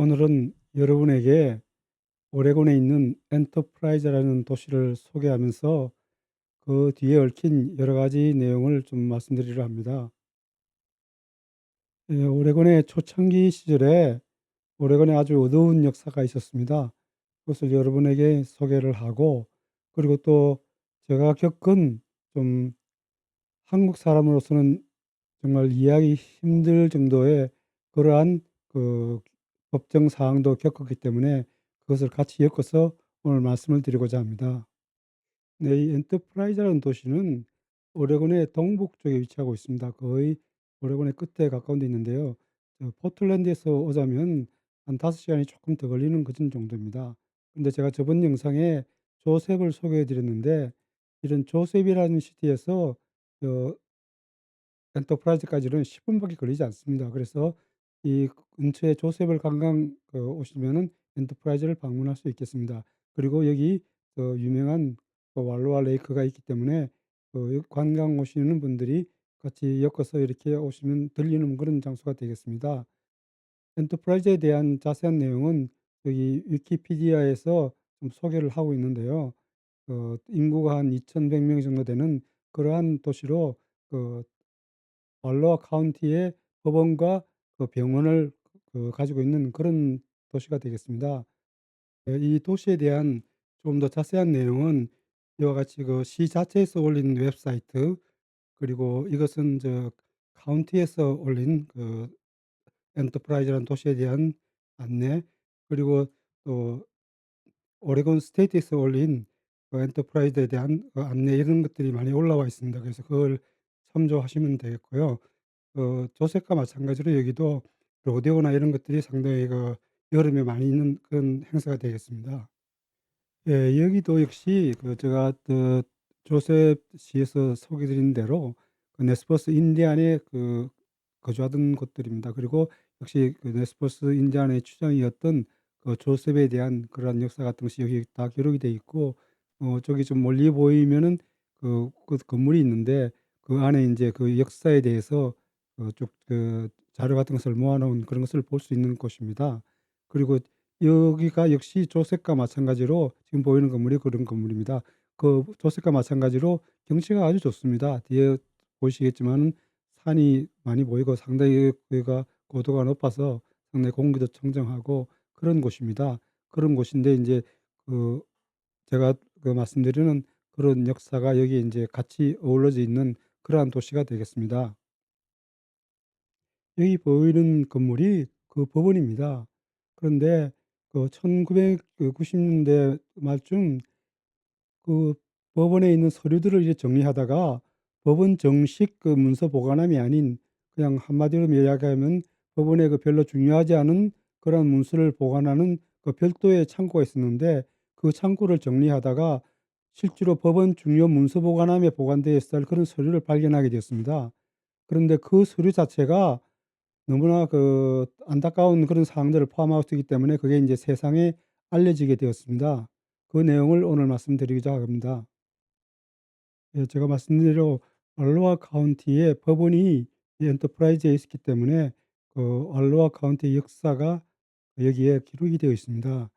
오늘은 여러분에게 오레곤에 있는 엔터프라이즈라는 도시를 소개하면서 그 뒤에 얽힌 여러 가지 내용을 좀 말씀드리려 합니다. 오레곤의 초창기 시절에 오레곤에 아주 어두운 역사가 있었습니다. 그것을 여러분에게 소개를 하고, 그리고 또 제가 겪은 좀 한국 사람으로서는 정말 이해하기 힘들 정도의 그러한 그 법정 사항도 겪었기 때문에 그것을 같이 엮어서 오늘 말씀을 드리고자 합니다. 네, 이 엔터프라이즈라는 도시는 오레곤의 동북쪽에 위치하고 있습니다. 거의 오레곤의 끝에 가까운 데 있는데요. 포틀랜드에서 오자면 한 5시간이 조금 더 걸리는 그런 정도입니다. 근데 제가 저번 영상에 조셉을 소개해 드렸는데, 이런 조셉이라는 시티에서 어 엔터프라이즈까지는 10분 분밖에 걸리지 않습니다. 그래서 이 근처에 조셉을 관광 오시면은 엔터프라이즈를 방문할 수 있겠습니다. 그리고 여기 유명한 왈로아 레이크가 있기 때문에 여기 관광 오시는 분들이 같이 엮어서 이렇게 오시면 들리는 그런 장소가 되겠습니다. 엔터프라이즈에 대한 자세한 내용은 여기 위키피디아에서 좀 소개를 하고 있는데요. 인구가 한 2,100명 정도 되는 그러한 도시로 그 말로아 카운티의 법원과 병원을 가지고 있는 그런 도시가 되겠습니다. 이 도시에 대한 좀 더 자세한 내용은 이와 같이 그 시 자체에서 올린 웹사이트, 그리고 이것은 카운티에서 올린 엔터프라이즈라는 도시에 대한 안내, 그리고 또 오레곤 스테이트에서 올린 엔터프라이즈에 대한 안내, 이런 것들이 많이 올라와 있습니다. 그래서 그걸 참조하시면 되겠고요. 조색과 마찬가지로 여기도 로데오나 이런 것들이 상당히 여름에 많이 있는 그런 행사가 되겠습니다. 예, 여기도 역시 제가 조셉시에서 소개 드린 대로 네스포스 인디안에 거주하던 곳들입니다. 그리고 역시 네스포스 인디안의 추장이었던 조셉에 대한 그러한 역사 같은 것이 여기 다 기록이 돼 있고, 저기 좀 멀리 보이면은 건물이 있는데 그 안에 이제 그 역사에 대해서 쭉 자료 같은 것을 모아 놓은 그런 것을 볼 수 있는 곳입니다. 그리고 여기가 역시 조색과 마찬가지로 지금 보이는 건물이 그런 건물입니다. 그 조색과 마찬가지로 경치가 아주 좋습니다. 뒤에 보시겠지만은 산이 많이 보이고 상당히 여기가 고도가 높아서 상당히 공기도 청정하고 그런 곳입니다. 그런 곳인데 인제 그 제가 말씀드리는 그런 역사가 여기에 인제 같이 어우러져 있는 그러한 도시가 되겠습니다. 여기 보이는 건물이 그 법원입니다. 그런데 1990 년대 말쯤 그 법원에 있는 서류들을 이제 정리하다가 법원 정식 문서 보관함이 아닌, 그냥 한마디로 이야기하면 법원에 별로 중요하지 않은 그런 문서를 보관하는 별도의 창고가 있었는데, 그 창고를 정리하다가 실제로 법원 중요 문서 보관함에 보관되어 있어야 할 그런 서류를 발견하게 되었습니다. 그런데 그 서류 자체가 너무나 안타까운 그런 사항들을 포함하고 있기 때문에 그게 인제 세상에 알려지게 되었습니다. 그 내용을 오늘 말씀드리고자 합니다. 예, 제가 말씀드린 대로 알로아 카운티의 법원이 이 엔터프라이즈에 있었기 때문에 알로아 카운티의 역사가 여기에 기록이 되어 있습니다.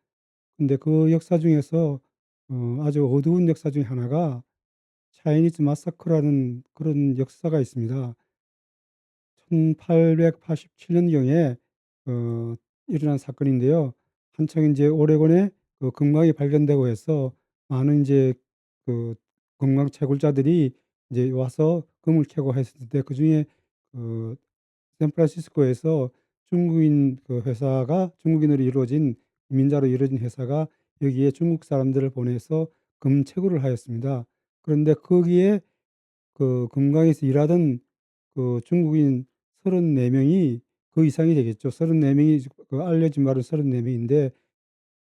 근데 그 역사 중에서 아주 어두운 역사 중에 하나가 차이니즈 마사크라는 그런 역사가 있습니다. 1887 년경에 일어난 사건인데요. 한창 인제 오레곤에 금광이 발견되고 해서 많은 인제 그 금광 채굴자들이 이제 와서 금을 캐고 했을 때, 그중에 그 샌프란시스코에서 중국인 회사가, 중국인으로 이루어진 이민자로 이루어진 회사가 여기에 중국 사람들을 보내서 금 채굴을 하였습니다. 그런데 거기에 금강에서 일하던 중국인 34 명이, 그 이상이 되겠죠. 34 명이, 알려진 말은 34 명인데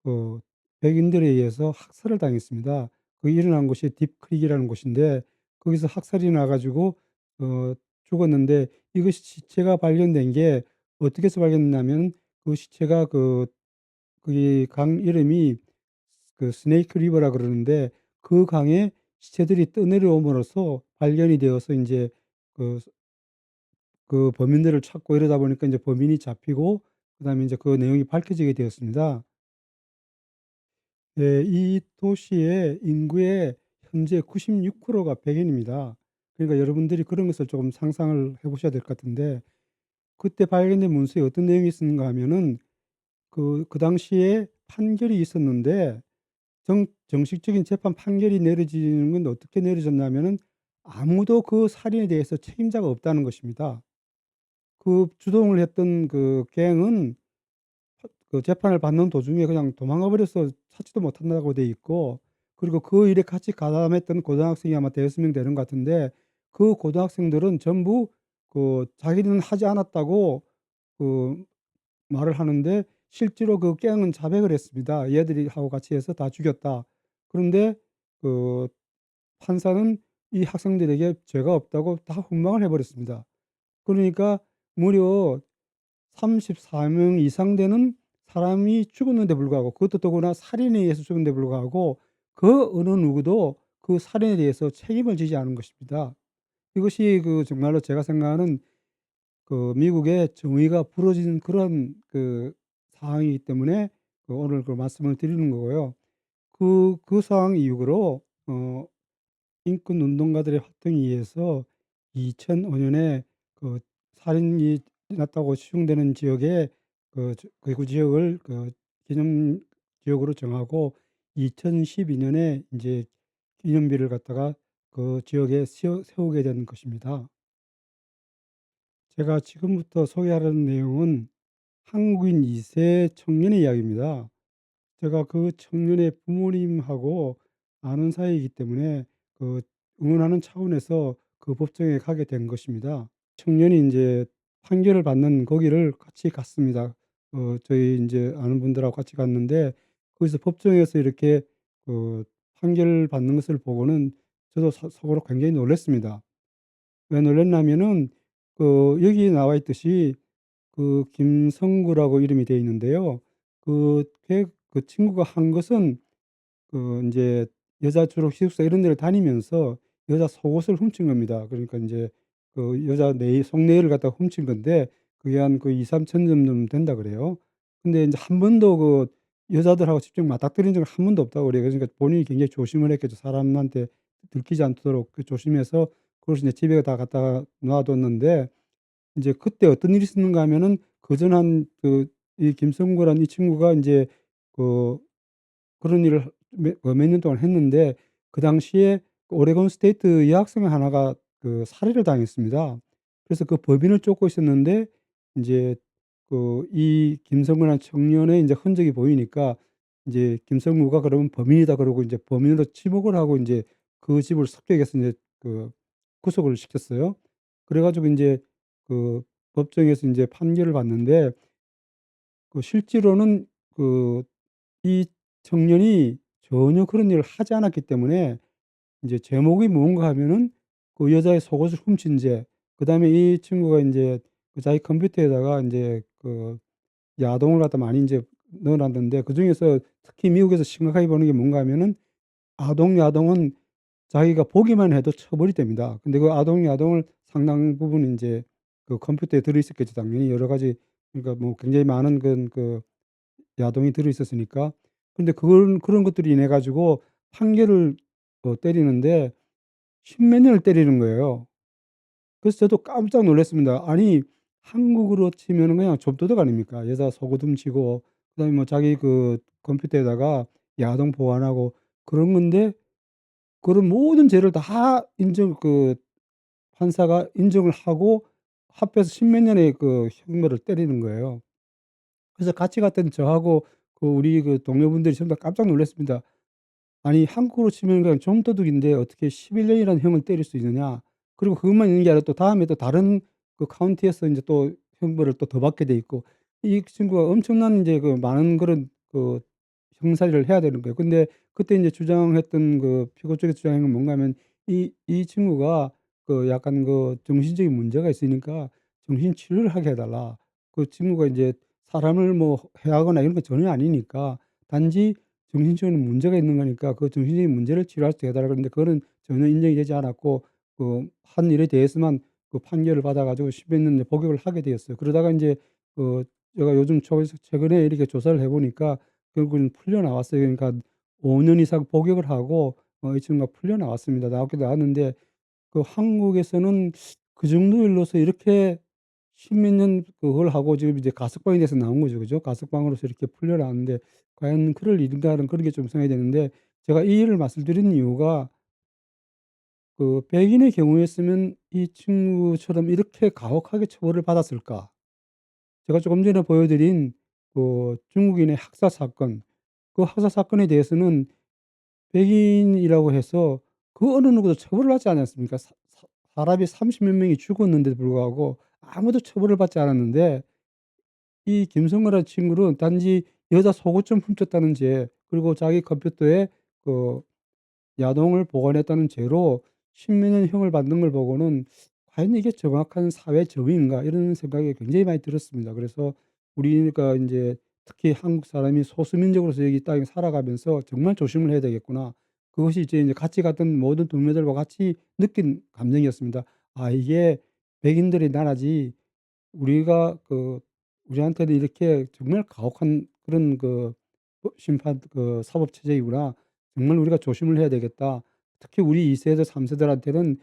그 백인들에 의해서 학살을 당했습니다. 그 일어난 곳이 딥크릭이라는 곳인데 거기서 학살이 나 가지고 죽었는데, 이것이 시체가 발견된 게 어떻게 해서 발견됐냐면, 그 시체가 거기 강 이름이 스네이크 리버라 그러는데, 그 강에 시체들이 떠내려옴으로써 발견이 되어서 인제 그 범인들을 찾고 이러다 보니까 인제 범인이 잡히고 그다음에 인제 그 내용이 밝혀지게 되었습니다. 예, 이 도시의 인구의 현재 96%가 백인입니다. 그러니까 여러분들이 그런 것을 조금 상상을 해 보셔야 될 것 같은데, 그때 발견된 문서에 어떤 내용이 있었는가 하면은 그 당시에 판결이 있었는데, 정식적인 재판 판결이 내려지는 건 어떻게 내려졌냐면은 아무도 그 살인에 대해서 책임자가 없다는 것입니다. 그 주동을 했던 그 갱은 그 재판을 받는 도중에 그냥 도망가 버려서 찾지도 못한다고 돼 있고, 그리고 그 일에 같이 가담했던 고등학생이 아마 대여섯 명 되는 것 같은데, 그 고등학생들은 전부 그 자기는 하지 않았다고 그 말을 하는데, 실제로 그 갱은 자백을 했습니다. "얘들이 하고 같이 해서 다 죽였다." 그런데 그 판사는 이 학생들에게 죄가 없다고 다 훈방을 해 버렸습니다. 그러니까 무려 34명 이상 되는 사람이 죽었는데 불구하고, 그것도 더구나 살인에 의해서 죽었는데 불구하고 그 어느 누구도 그 살인에 대해서 책임을 지지 않은 것입니다. 이것이 그 정말로 제가 생각하는 그 미국의 정의가 부러지는 그런 그 상황이기 때문에 오늘 그 말씀을 드리는 거고요. 그 상황 이후로 인권 운동가들의 활동에 의해서 2005 년에 그 살인이 났다고 추정되는 지역에 그 지역을 기념 지역으로 정하고, 2012 년에 인제 기념비를 갖다가 그 지역에 세우게 된 것입니다. 제가 지금부터 소개하려는 내용은 한국인 2세 청년의 이야기입니다. 제가 그 청년의 부모님하고 아는 사이이기 때문에 그 응원하는 차원에서 그 법정에 가게 된 것입니다. 청년이 인제 판결을 받는 거기를 같이 갔습니다. 저희 인제 아는 분들하고 같이 갔는데, 거기서 법정에서 이렇게 그 판결을 받는 것을 보고는 저도 속으로 굉장히 놀랐습니다. 왜 놀랐냐면은 여기에 나와 있듯이 김성구라고 이름이 되어 있는데요. 그 친구가 한 것은 인제 여자 주로 기숙사 이런 데를 다니면서 여자 속옷을 훔친 겁니다. 그러니까 인제 여자 속내를 갖다가 훔친 건데, 그게 한 2-3천 점 된다 그래요. 근데 인제 한 번도 여자들하고 직접 맞닥뜨린 적은 한 번도 없다고 그래요. 그러니까 본인이 굉장히 조심을 했겠죠. 사람한테 들키지 않도록 조심해서 그것을 인제 집에 다 갖다가 놔 뒀는데, 인제 그때 어떤 일이 있었는가 하면은 그전 이 김성구라는 이 친구가 인제 그 그런 일을 몇 년 동안 했는데, 그 당시에 오레곤 스테이트 여학생 하나가 살해를 당했습니다. 그래서 그 법인을 쫓고 있었는데, 인제 이 김성구라는 청년의 인제 흔적이 보이니까 인제 김성구가 그러면 범인이다 그러고 인제 범인으로 지목을 하고 인제 그 집을 습격해서 인제 구속을 시켰어요. 그래 가지고 인제 그 법정에서 인제 판결을 받는데, 실제로는 이 청년이 전혀 그런 일을 하지 않았기 때문에 인제 제목이 뭔가 하면은 그 여자의 속옷을 훔친 죄, 그다음에 이 친구가 인제 자기 컴퓨터에다가 인제 야동을 갖다 많이 인제 넣어 놨는데, 그중에서 특히 미국에서 심각하게 보는 게 뭔가 하면은 야동은 자기가 보기만 해도 처벌이 됩니다. 근데 그 야동을 상당 부분 인제 컴퓨터에 들어 있었겠죠 당연히. 여러 가지, 그러니까 뭐 굉장히 많은 야동이 들어 있었으니까. 근데 그런 것들로 인해 가지고 판결을 때리는데 십몇 년을 때리는 거예요. 그래서 저도 깜짝 놀랐습니다. 아니, 한국으로 치면은 그냥 좀도둑 아닙니까? 여자 속옷 훔치고 그다음에 뭐 자기 컴퓨터에다가 야동 보관하고 그런 건데, 그런 모든 죄를 다 판사가 인정을 하고 합해서 십몇 년의 형벌을 때리는 거예요. 그래서 같이 갔던 저하고 우리 동료분들이 전부 다 깜짝 놀랐습니다. 아니, 한국으로 치면 그냥 좀도둑인데 어떻게 11 년이라는 형을 때릴 수 있느냐. 그리고 그것만 있는 게 아니라 또 다음에 또 다른 카운티에서 인제 또 형벌을 또 더 받게 돼 있고, 이 친구가 엄청난 인제 많은 그런 형사일을 해야 되는 거예요. 근데 그때 인제 주장했던 피고 쪽에서 주장한 건 뭔가 하면 이 친구가 약간 정신적인 문제가 있으니까 정신 치료를 하게 해 달라. 그 친구가 인제 사람을 뭐 해하거나 이런 건 전혀 아니니까 단지 정신적인 문제가 있는 거니까 그 정신적인 문제를 치료할 수 있게 해 달라 그랬는데, 그거는 전혀 인정이 되지 않았고 한 일에 대해서만 판결을 받아 가지고 십몇 년 이제 복역을 하게 되었어요. 그러다가 인제 그 제가 요즘 최근에 이렇게 조사를 해 보니까 결국은 풀려 나왔어요. 그러니까 5년 이상 복역을 하고 이 친구가 풀려 나왔습니다. 나왔긴 나왔는데 그 한국에서는 그 정도 일로서 이렇게 십몇 년 그걸 하고 지금 이제 가석방이 돼서 나온 거죠. 그죠? 가석방으로서 이렇게 풀려 나왔는데 과연 그럴 일인가는 그런 게 좀 생각이 되는데, 제가 이 일을 말씀드리는 이유가 그 백인의 경우였으면 이 친구처럼 이렇게 가혹하게 처벌을 받았을까? 제가 조금 전에 보여드린 그 중국인의 학살 사건, 그 학살 사건에 대해서는 백인이라고 해서 그 어느 누구도 처벌을 받지 않았습니까? 사람이 30몇 명이 죽었는데도 불구하고 아무도 처벌을 받지 않았는데, 이 김성거라는 친구는 단지 여자 속옷 좀 훔쳤다는 죄, 그리고 자기 컴퓨터에 그 야동을 보관했다는 죄로 십몇 년 형을 받는 걸 보고는 '과연 이게 정확한 사회 정의인가?' 이런 생각이 굉장히 많이 들었습니다. 그래서 우리가 인제 특히 한국 사람이 소수민족으로서 여기 땅에 살아가면서 '정말 조심을 해야 되겠구나.' 그것이 이제 같이 갔던 모든 동료들과 같이 느낀 감정이었습니다. '아 이게 백인들의 나라지, 우리가 우리한테는 이렇게 정말 가혹한 그런 심판 사법 체제이구나. 정말 우리가 조심을 해야 되겠다.' 특히 우리 2 세대 3 세대한테는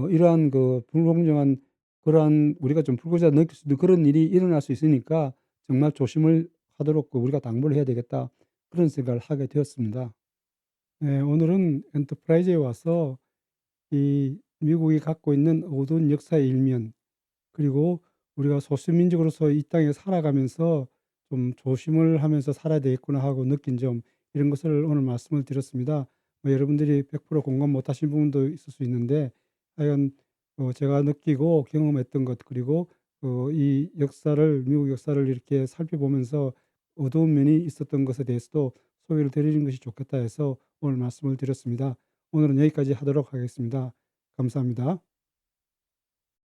이러한 불공정한, 그러한 우리가 좀 불구조가 느낄 수 있는 그런 일이 일어날 수 있으니까 '정말 조심을 하도록 우리가 당부를 해야 되겠다.' 그런 생각을 하게 되었습니다. 네, 오늘은 엔터프라이즈에 와서 이 미국이 갖고 있는 어두운 역사의 일면, 그리고 우리가 소수민족으로서 이 땅에 살아가면서 좀 '조심을 하면서 살아야 되겠구나.' 하고 느낀 점, 이런 것을 오늘 말씀을 드렸습니다. 여러분들이 100% 공감 못 하신 부분도 있을 수 있는데, 하여간 제가 느끼고 경험했던 것, 그리고 이 역사를, 미국 역사를 이렇게 살펴보면서 어두운 면이 있었던 것에 대해서도 소개를 드리는 것이 좋겠다 해서 오늘 말씀을 드렸습니다. 오늘은 여기까지 하도록 하겠습니다. 감사합니다.